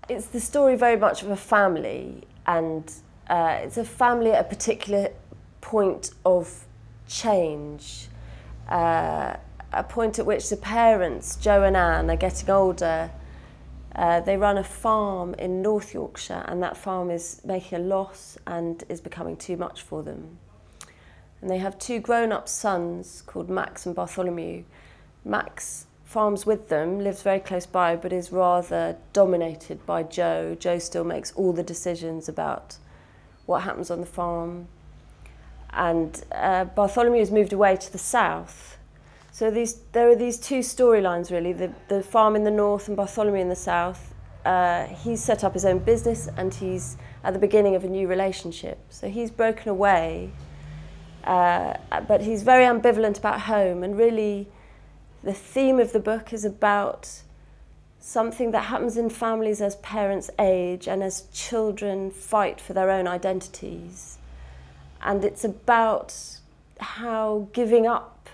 It's the story very much of a family, and it's a family at a particular point of change, a point at which the parents, Joe and Anne, are getting older. They run a farm in North Yorkshire, and that farm is making a loss and is becoming too much for them. And they have two grown-up sons called Max and Bartholomew. Max farms with them, lives very close by, but is rather dominated by Joe. Joe still makes all the decisions about what happens on the farm. And Bartholomew has moved away to the south. So there are these two storylines, really, the farm in the north and Bartholomew in the south. He's set up his own business, and he's at the beginning of a new relationship. So he's broken away, but he's very ambivalent about home, and really the theme of the book is about something that happens in families as parents age and as children fight for their own identities. And it's about how giving up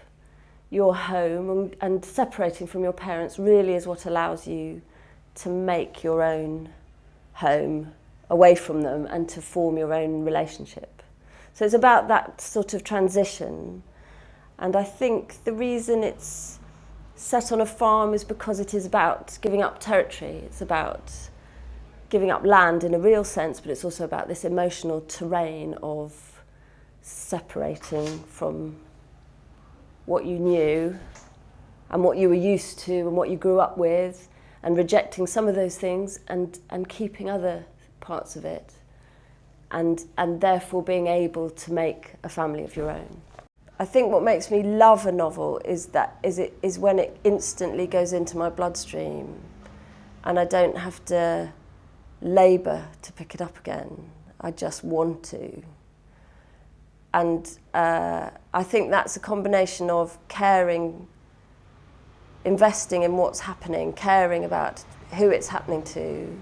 your home and separating from your parents really is what allows you to make your own home away from them and to form your own relationship. So it's about that sort of transition. And I think the reason it's set on a farm is because it is about giving up territory. It's about giving up land in a real sense, but it's also about this emotional terrain of separating from what you knew and what you were used to and what you grew up with, and rejecting some of those things and keeping other parts of it, and therefore being able to make a family of your own. I think what makes me love a novel is when it instantly goes into my bloodstream and I don't have to labour to pick it up again. I just want to. And I think that's a combination of caring, investing in what's happening, caring about who it's happening to.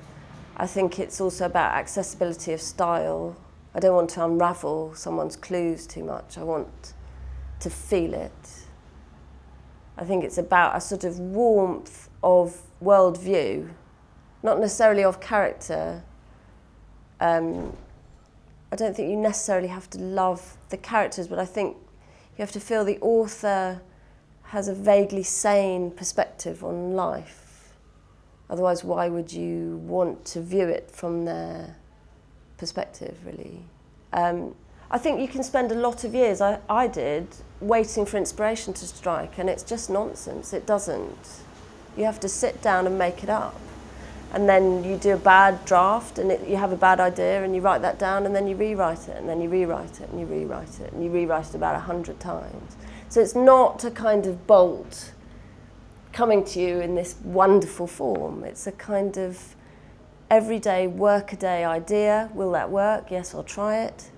I think it's also about accessibility of style. I don't want to unravel someone's clues too much. I want to feel it. I think it's about a sort of warmth of worldview, not necessarily of character. I don't think you necessarily have to love the characters, but I think you have to feel the author has a vaguely sane perspective on life. Otherwise, why would you want to view it from their perspective, really? I think you can spend a lot of years, I did, waiting for inspiration to strike, and it's just nonsense. It doesn't. You have to sit down and make it up. And then you do a bad draft, and you have a bad idea, and you write that down, and then you rewrite it, and then you rewrite it, and you rewrite it, and you rewrite it about 100 times. So it's not a kind of bolt coming to you in this wonderful form. It's a kind of everyday, work-a-day idea. Will that work? Yes, I'll try it.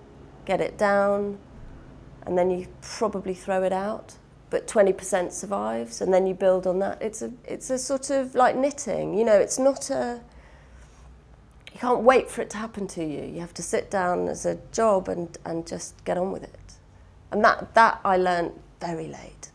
Get it down, and then you probably throw it out, but 20% survives, and then you build on that. It's a sort of like knitting, you know, it's not you can't wait for it to happen to you. You have to sit down as a job and just get on with it. And that I learned very late.